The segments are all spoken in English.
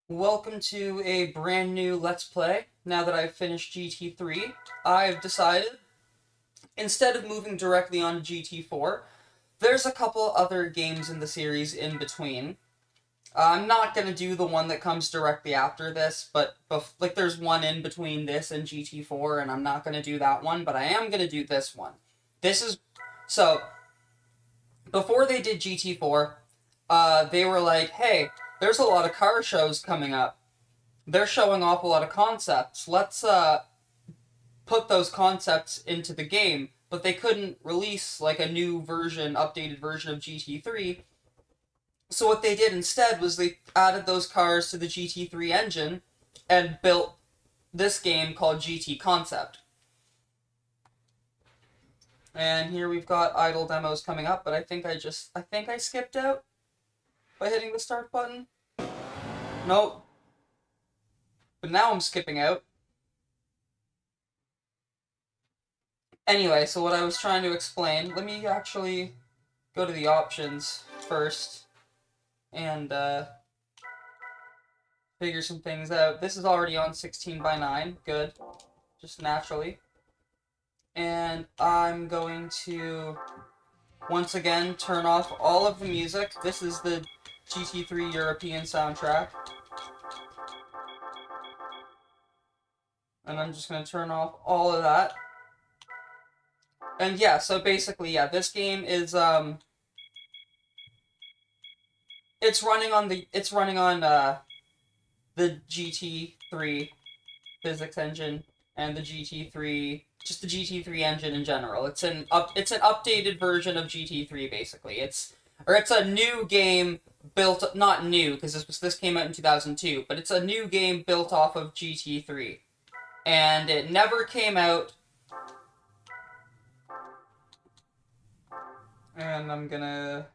Welcome to a brand new Let's Play. Now that I've finished GT3, I've decided, instead of moving directly on to GT4, there's a couple other games in the series in between. I'm not going to do the one that comes directly after this, but like there's one in between this and GT4, and I'm not going to do that one, but I am going to do this one. So, before they did GT4, they were like, hey, there's a lot of car shows coming up. They're showing off a lot of concepts. Let's put those concepts into the game. But they couldn't release like a new version, updated version of GT3. So what they did instead was they added those cars to the GT3 engine and built this game called GT Concept. And here we've got idle demos coming up, but I think I skipped out by hitting the start button. Nope. But now I'm skipping out. Anyway, so what I was trying to explain, let me actually go to the options first and figure some things out. This is already on 16:9, good, just naturally. And I'm going to, once again, turn off all of the music. This is the GT3 European soundtrack. And I'm just going to turn off all of that. And yeah, so basically, yeah, this game is, it's running on the GT3 physics engine and the GT3, just the GT3 engine in general. It's an updated version of GT3 basically. It's a new game built, not new because this came out in 2002, but it's a new game built off of GT3. And it never came out. And I'm gonna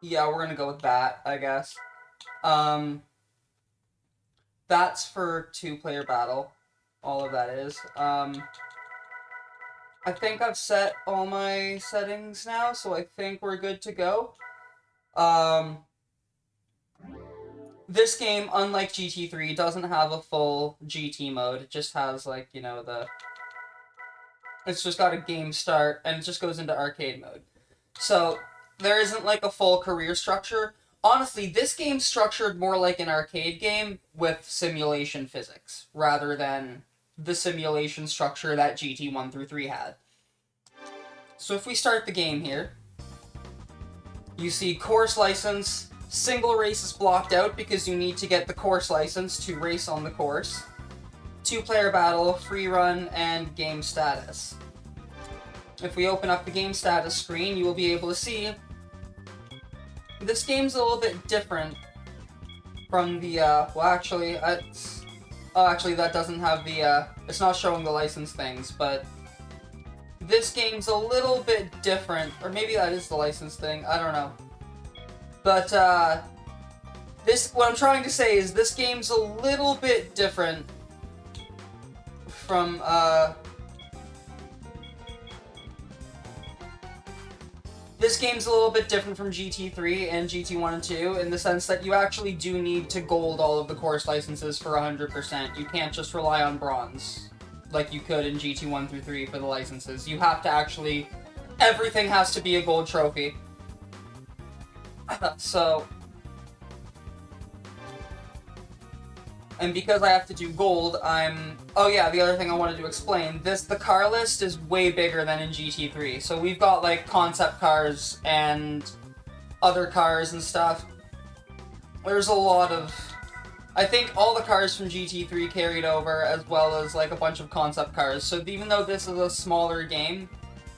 yeah, we're gonna go with that, I guess. That's for 2-player battle. All of that is. I think I've set all my settings now, so I think we're good to go. This game, unlike GT3, doesn't have a full GT mode. It just has, like, you know, it's just got a game start, and it just goes into arcade mode. So, there isn't, like, a full career structure. Honestly, this game's structured more like an arcade game with simulation physics, rather than the simulation structure that GT 1 through 3 had. So if we start the game here, you see course license, single race is blocked out because you need to get the course license to race on the course. 2-player battle, free run, and game status. If we open up the game status screen, you will be able to see this game's a little bit different from the, well actually, that doesn't have the, it's not showing the license things, but this game's a little bit different, or maybe that is the license thing, I don't know. But, what I'm trying to say is this game's a little bit different from, this game's a little bit different from GT3 and GT 1 and 2 in the sense that you actually do need to gold all of the course licenses for 100%. You can't just rely on bronze like you could in GT 1 through 3 for the licenses. You have to actually, everything has to be a gold trophy. So, and because I have to do gold, oh yeah, the other thing I wanted to explain, the car list is way bigger than in GT3. So we've got like concept cars and other cars and stuff. There's a lot of, I think all the cars from GT3 carried over, as well as like a bunch of concept cars. So even though this is a smaller game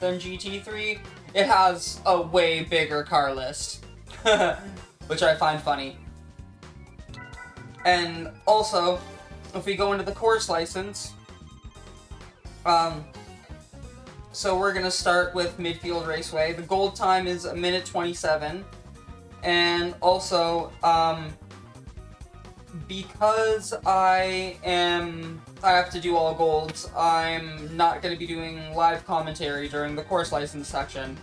than GT3, it has a way bigger car list. Which I find funny. And also, if we go into the course license, so we're gonna start with midfield raceway. The gold time is 1:27. And also, because I have to do all golds, I'm not going to be doing live commentary during the course license section.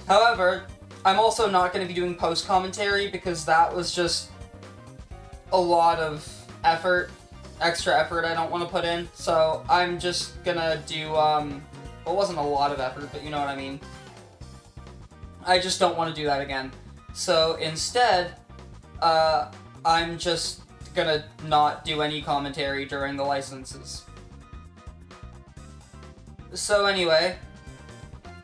However, I'm also not going to be doing post commentary because that was just a lot of effort, extra effort I don't want to put in. So I'm just gonna do, well, it wasn't a lot of effort, but you know what I mean. I just don't want to do that again. So instead, I'm just gonna not do any commentary during the licenses. So anyway,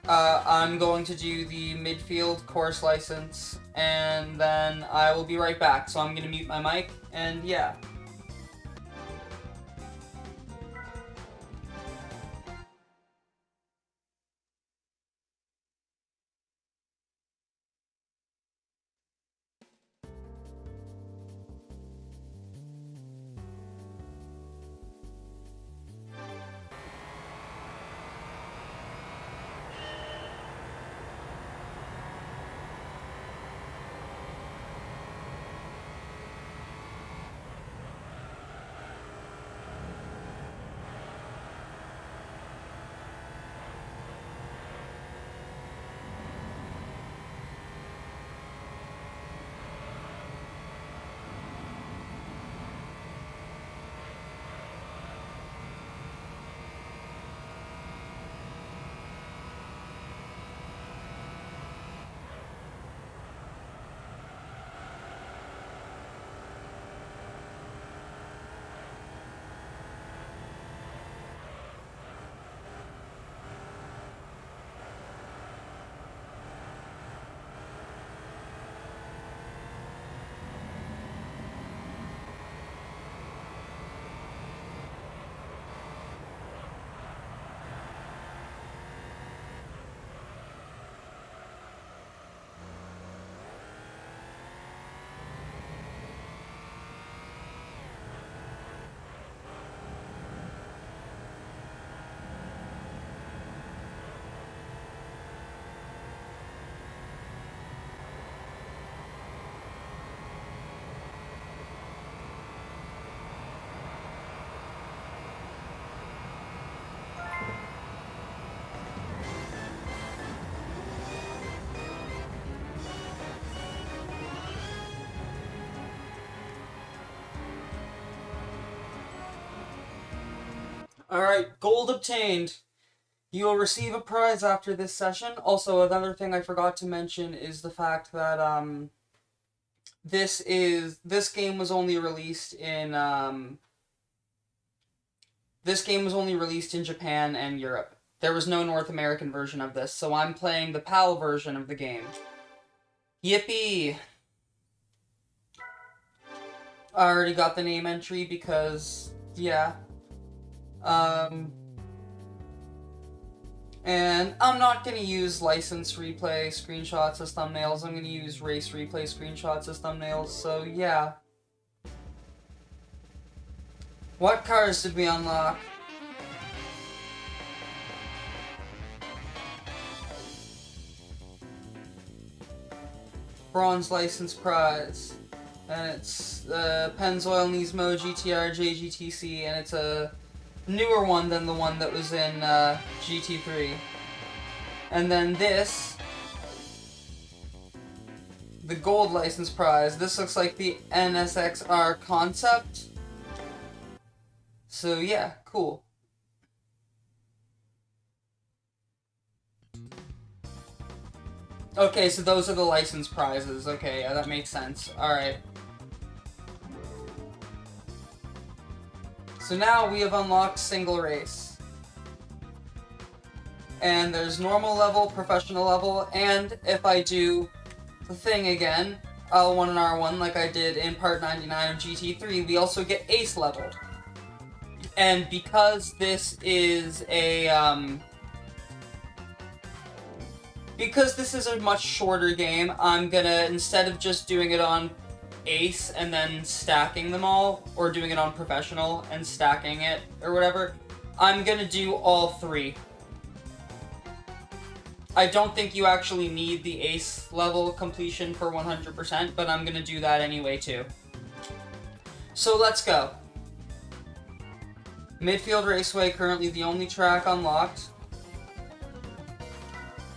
I'm going to do the midfield course license, and then I will be right back. So I'm gonna mute my mic, and yeah. Alright, gold obtained. You will receive a prize after this session. Also, another thing I forgot to mention is the fact that, this game was only released in, this game was only released in Japan and Europe. There was no North American version of this, so I'm playing the PAL version of the game. Yippee! I already got the name entry because, yeah. And I'm not going to use license replay screenshots as thumbnails. I'm going to use race replay screenshots as thumbnails, so yeah. What cars did we unlock? Bronze license prize. And it's Pennzoil Nismo GTR JGTC, and it's a newer one than the one that was in GT3. And then this, the gold license prize. This looks like the NSXR concept. So yeah, cool. Okay, so those are the license prizes. Okay, yeah, that makes sense. Alright. So now we have unlocked single race. And there's normal level, professional level, and if I do the thing again, L1 and R1 like I did in part 99 of GT3, we also get ace level. And because this is a, because this is a much shorter game, I'm gonna, instead of just doing it on ace and then stacking them all, or doing it on professional and stacking it, or whatever, I'm gonna do all three. I don't think you actually need the ace level completion for 100%, but I'm gonna do that anyway too. So let's go. Midfield Raceway, currently the only track unlocked.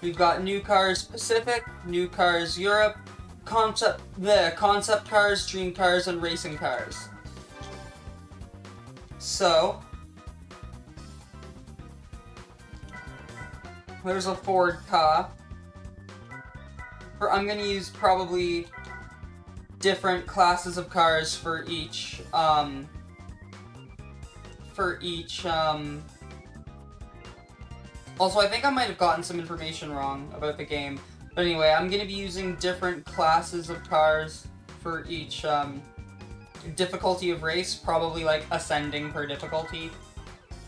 We've got New Cars Pacific, New Cars Europe, Concept Cars, Dream Cars, and Racing Cars. So, there's a Ford car. I'm gonna use probably different classes of cars for each, Also, I think I might have gotten some information wrong about the game. But anyway, I'm gonna be using different classes of cars for each, difficulty of race, probably, like, ascending per difficulty.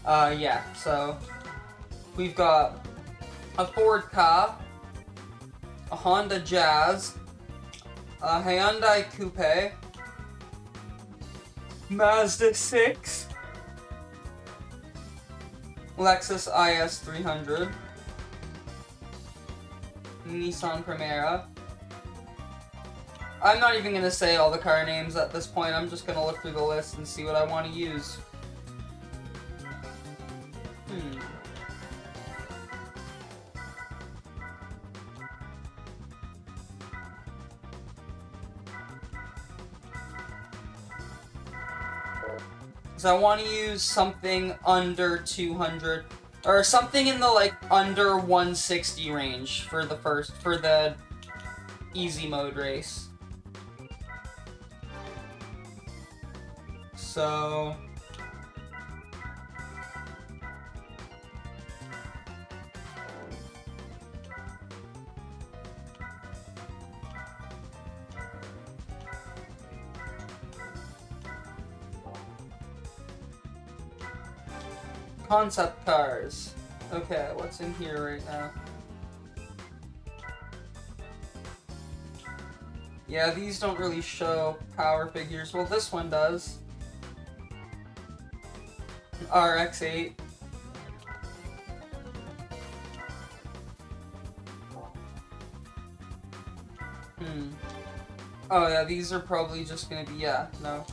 Yeah, so we've got a Ford Ka, a Honda Jazz, a Hyundai Coupe, Mazda 6, Lexus IS 300, Nissan Primera. I'm not even going to say all the car names at this point, I'm just going to look through the list and see what I want to use. So I want to use something under 200, or something in the, like, under 160 range for the easy mode race. So concept cars. Okay, what's in here right now? Yeah, these don't really show power figures. Well, this one does. RX-8. Oh yeah, these are probably just gonna be, yeah, no.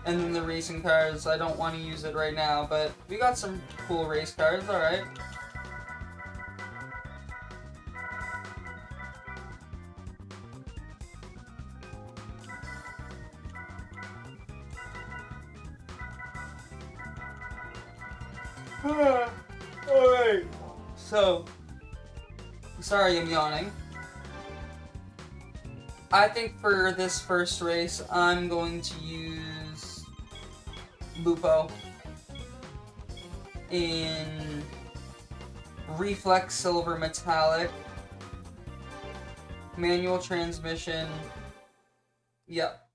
And then the racing cars, I don't want to use it right now, but we got some cool race cars, alright. Alright. So, sorry I'm yawning. I think for this first race, I'm going to use Lupo in Reflex Silver Metallic, manual transmission, yep.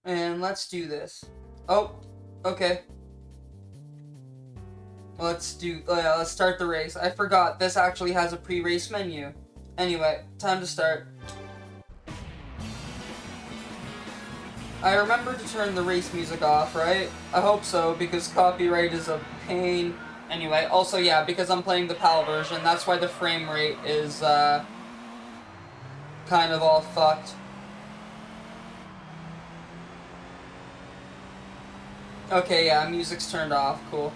And let's do this. Oh, okay. Let's start the race. I forgot, this actually has a pre-race menu. Anyway, time to start. I remember to turn the race music off, right? I hope so, because copyright is a pain. Anyway, also, yeah, because I'm playing the PAL version, that's why the frame rate is, kind of all fucked. Okay, yeah, music's turned off, cool.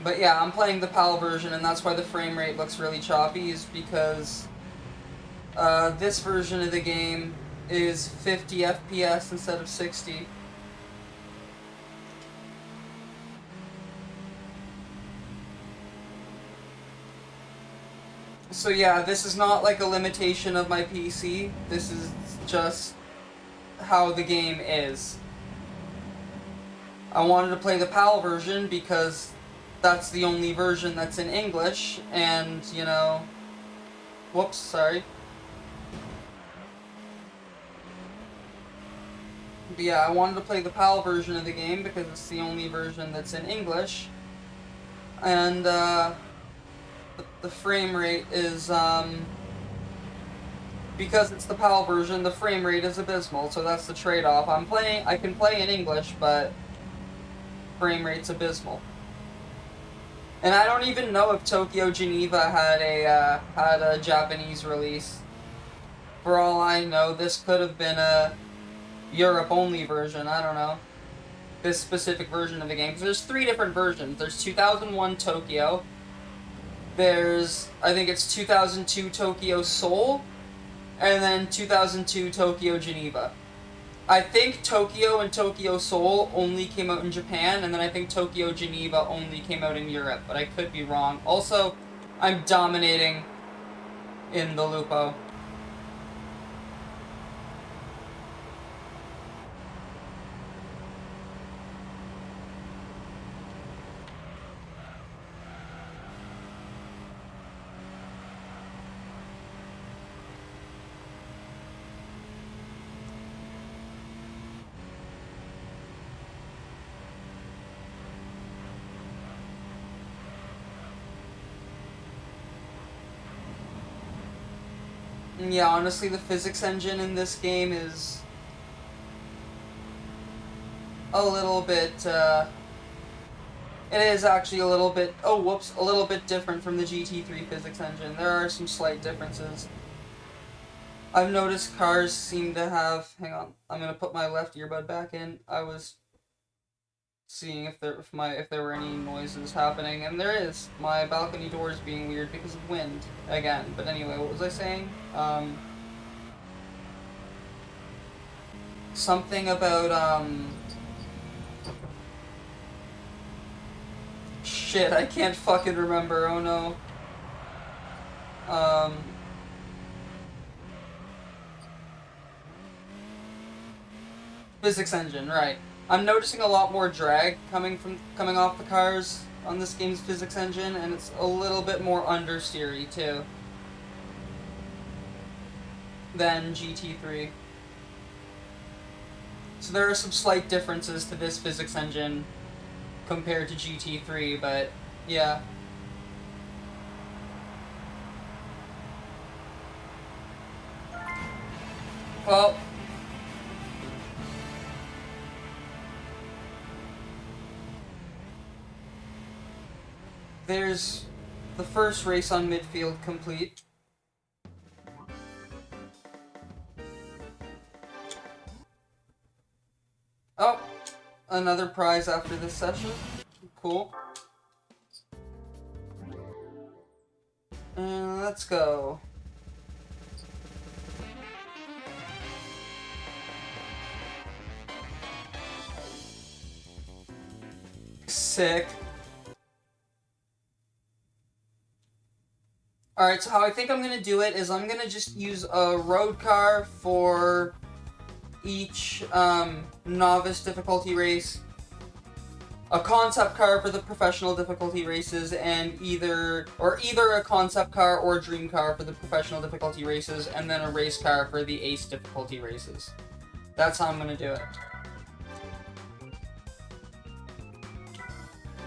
But yeah, I'm playing the PAL version, and that's why the frame rate looks really choppy, is because this version of the game is 50 FPS instead of 60. So yeah, this is not like a limitation of my PC, this is just how the game is. I wanted to play the PAL version because that's the only version that's in English, and, you know... Whoops, sorry. But yeah, I wanted to play the PAL version of the game because it's the only version that's in English. And, the frame rate is, because it's the PAL version, the frame rate is abysmal, so that's the trade-off. I can play in English, but frame rate's abysmal. And I don't even know if Tokyo-Geneva had a Japanese release. For all I know, this could have been a Europe-only version, I don't know. This specific version of the game. Because there's 3 different versions. There's 2001 Tokyo. There's, I think it's 2002 Tokyo Seoul. And then 2002 Tokyo-Geneva. I think Tokyo and Tokyo Seoul only came out in Japan, and then I think Tokyo-Geneva only came out in Europe, but I could be wrong. Also, I'm dominating in the Lupo. Yeah, honestly, the physics engine in this game is a little bit, it is actually a little bit, oh, whoops, a little bit different from the GT3 physics engine. There are some slight differences. I've noticed cars seem to have, hang on, I'm gonna put my left earbud back in. I was seeing if there were any noises happening, and there is. My balcony door is being weird because of wind again. But anyway, what was I saying? Something about shit, I can't fucking remember. Oh no. Physics engine, right. I'm noticing a lot more drag coming off the cars on this game's physics engine, and it's a little bit more understeery too than GT3. So there are some slight differences to this physics engine compared to GT3, but yeah. Well, there's the first race on midfield complete. Oh, another prize after this session. Cool. And let's go. Sick. Alright, so how I think I'm gonna do it is I'm gonna just use a road car for each novice difficulty race, a concept car for the professional difficulty races, and either a concept car or a dream car for the professional difficulty races, and then a race car for the ace difficulty races. That's how I'm gonna do it.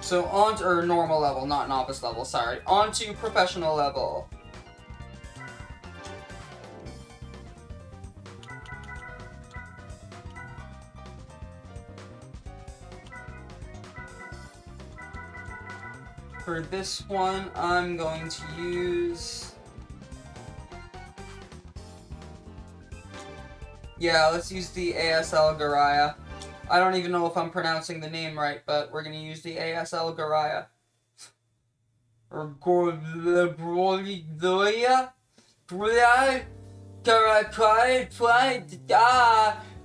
So or normal level, not novice level, sorry. On to professional level. For this one, I'm going to use... yeah, let's use the ASL Garaya. I don't even know if I'm pronouncing the name right, but we're going to use the ASL Garaya. Or Gorgolia?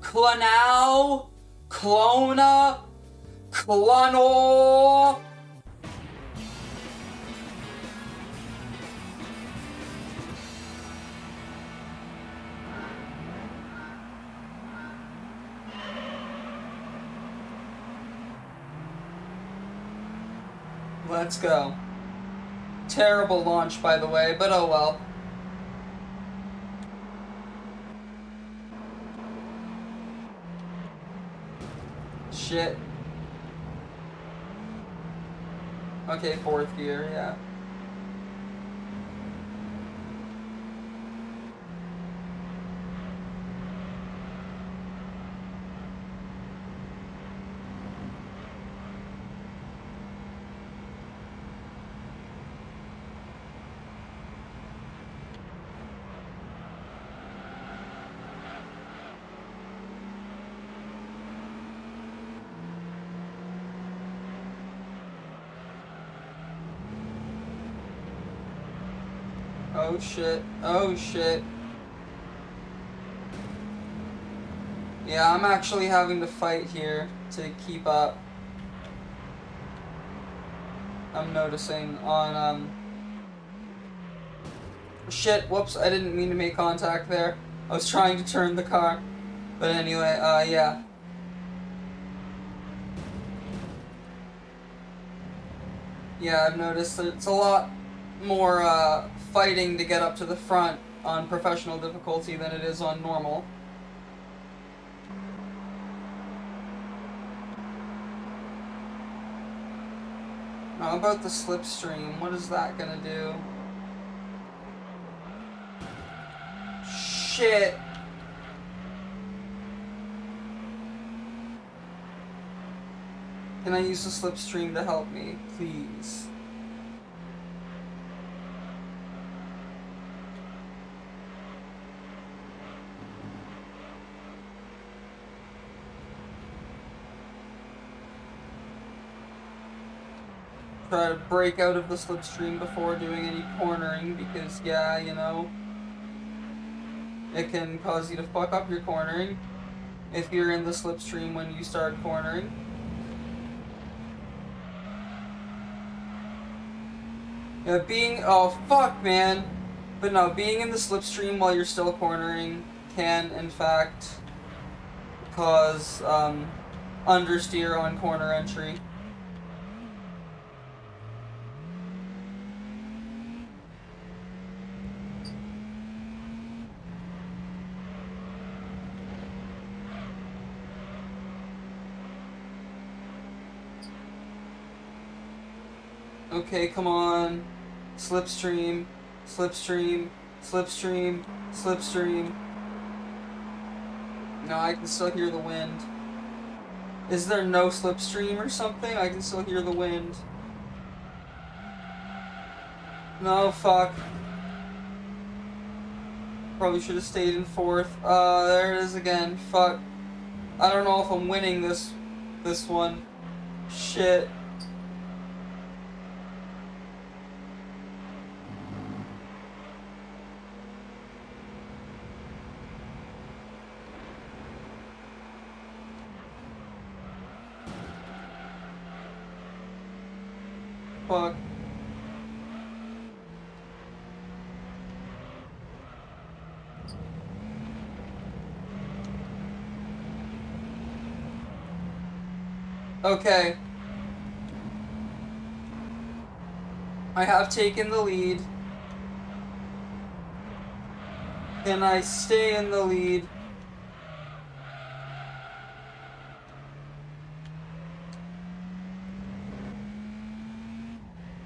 Clonao? Clona? Clono? Let's go. Terrible launch, by the way, but oh well. Shit. Okay, 4th gear, yeah. Oh shit. Oh shit. Yeah, I'm actually having to fight here to keep up. I'm noticing on, shit, whoops, I didn't mean to make contact there. I was trying to turn the car. But anyway, yeah. Yeah, I've noticed that it's a lot more, fighting to get up to the front on professional difficulty than it is on normal. How about the slipstream? What is that gonna do? Shit! Can I use the slipstream to help me, please? Try to break out of the slipstream before doing any cornering, because, yeah, you know, it can cause you to fuck up your cornering if you're in the slipstream when you start cornering. Yeah, oh fuck, man. But no, being in the slipstream while you're still cornering can, in fact, cause, understeer on corner entry. Okay, come on. Slipstream, slipstream, slipstream, slipstream. No, I can still hear the wind. Is there no slipstream or something? I can still hear the wind. No, fuck. Probably should have stayed in fourth. There it is again. Fuck. I don't know if I'm winning this one. Shit. Fuck. Okay. I have taken the lead. Can I stay in the lead?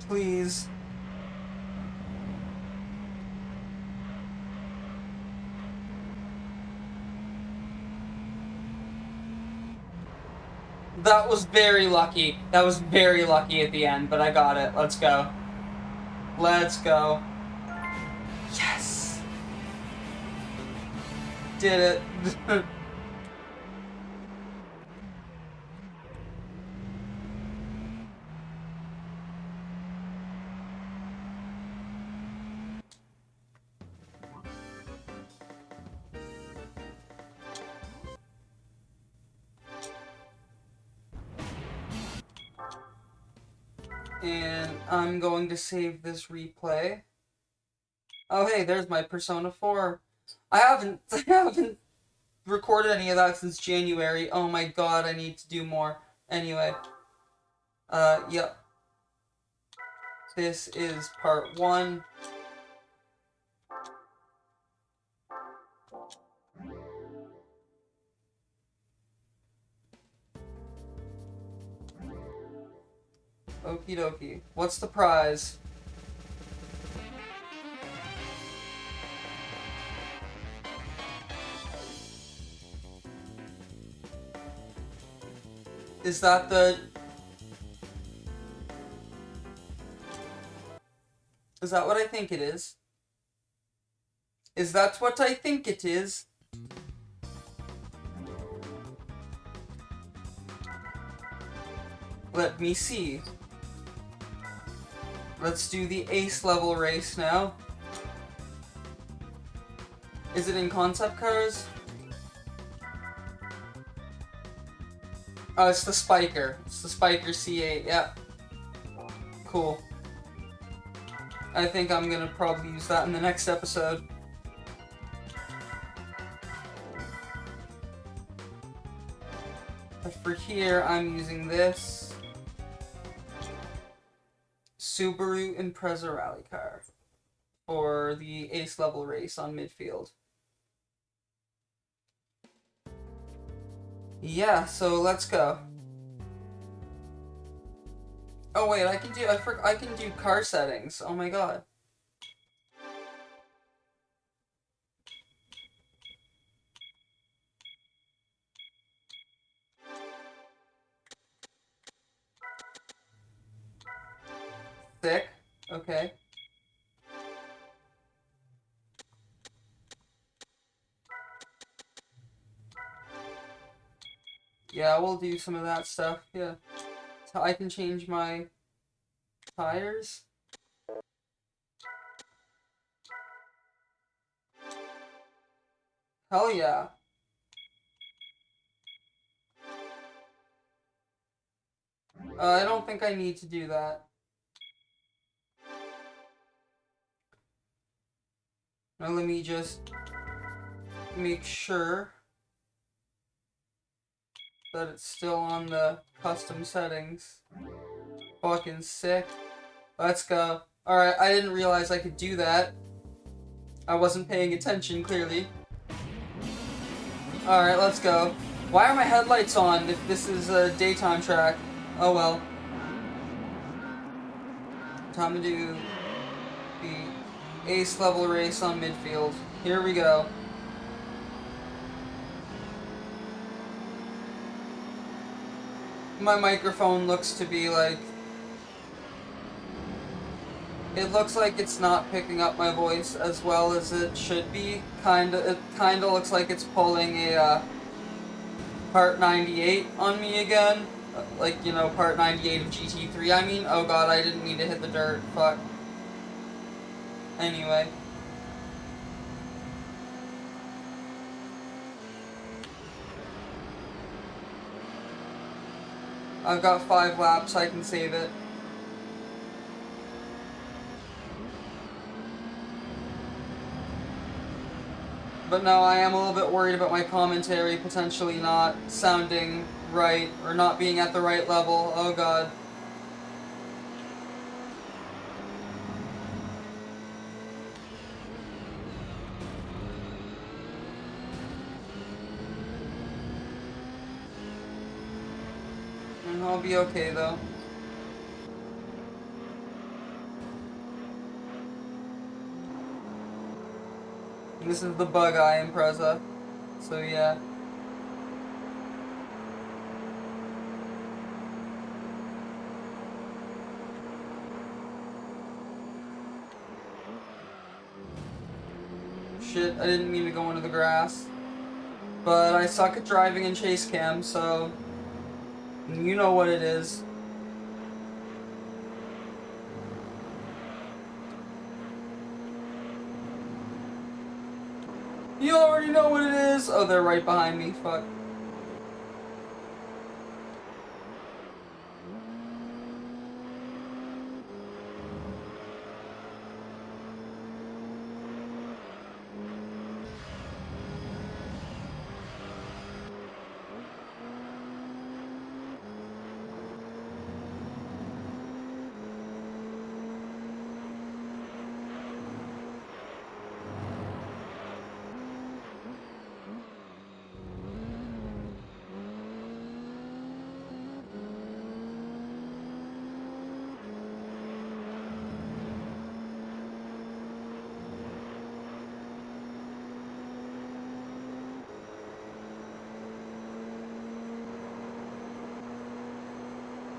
Please. That was very lucky. That was very lucky at the end, but I got it. Let's go. Let's go. Yes! Did it. And I'm going to save this replay. Oh hey, there's my Persona 4. I haven't recorded any of that since January. Oh my god, I need to do more. Anyway. Yep. This is part 1. Okie dokie. What's the prize? Is that the... Is that what I think it is? Is that what I think it is? Let me see. Let's do the ace level race now. Is it in concept cars? Oh, it's the Spiker. It's the Spiker C8, yeah. Cool. I think I'm gonna probably use that in the next episode. But for here, I'm using this Subaru Impreza rally car for the ace level race on midfield. Yeah, so let's go. Oh wait, I can do car settings. Oh my god. Sick. Okay. Yeah, we'll do some of that stuff. Yeah. So I can change my tires. Hell yeah. I don't think I need to do that. Now let me just make sure that it's still on the custom settings. Fucking sick. Let's go. Alright, I didn't realize I could do that. I wasn't paying attention, clearly. Alright, let's go. Why are my headlights on if this is a daytime track? Oh well. Time to do the ace level race on midfield. Here we go. My microphone looks to be like... It looks like it's not picking up my voice as well as it should be. It kinda looks like it's pulling a part 98 on me again. Like, you know, part 98 of GT3, I mean. Oh god, I didn't mean to hit the dirt. Fuck. Anyway. I've got 5 laps, I can save it. But no, I am a little bit worried about my commentary potentially not sounding right, or not being at the right level. Oh god. And I'll be okay though. This is the Bug-Eye Impreza. So yeah. Shit, I didn't mean to go into the grass. But I suck at driving in chase cam, so you know what it is. You already know what it is! Oh, they're right behind me, fuck.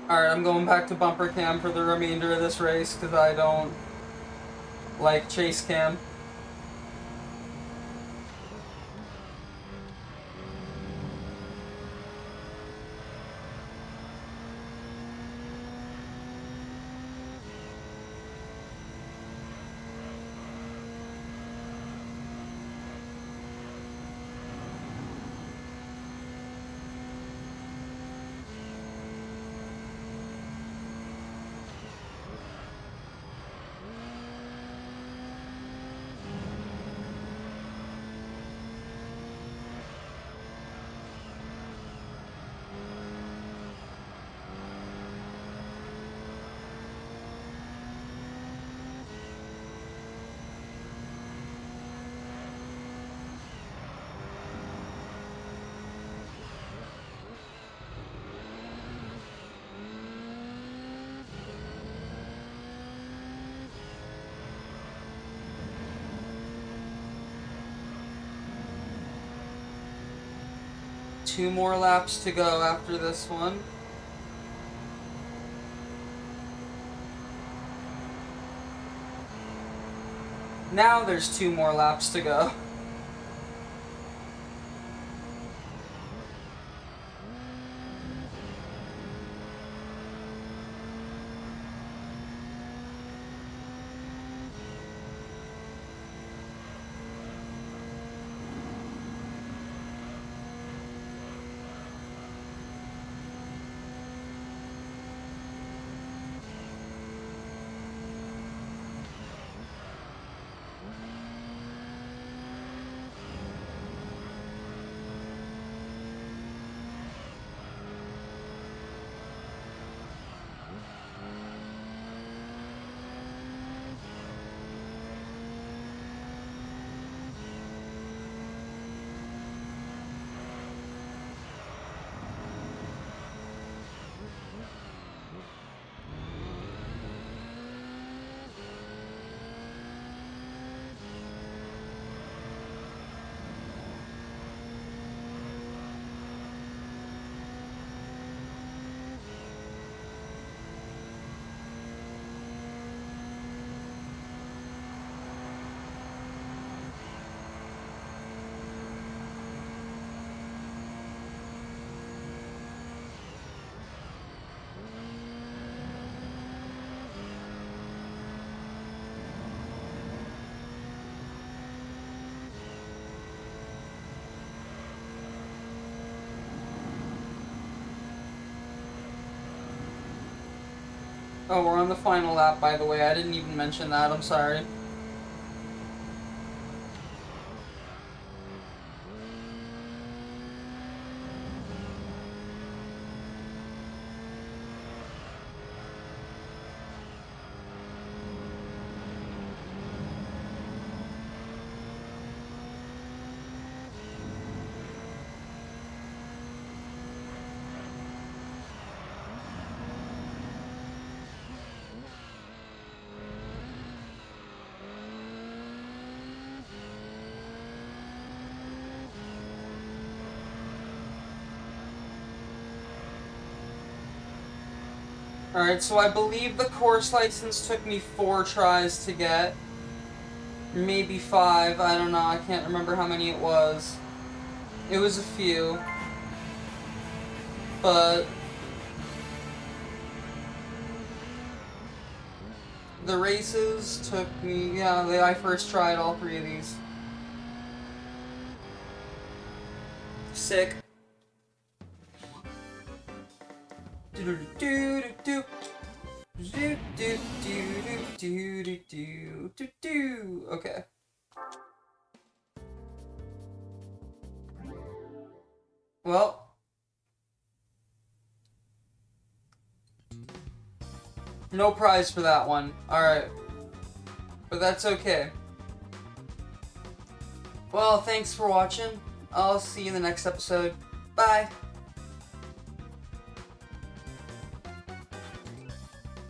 Alright, I'm going back to bumper cam for the remainder of this race, because I don't like chase cam. 2 more laps to go after this one. Now there's 2 more laps to go. Oh, we're on the final lap, by the way. I didn't even mention that. I'm sorry. Alright, so I believe the course license took me 4 tries to get. Maybe 5, I don't know, I can't remember how many it was. It was a few. But the races took me, yeah, I first tried all 3 of these. Sick. Okay. Well. No prize for that one. Alright. But that's okay. Well, thanks for watching. I'll see you in the next episode. Bye.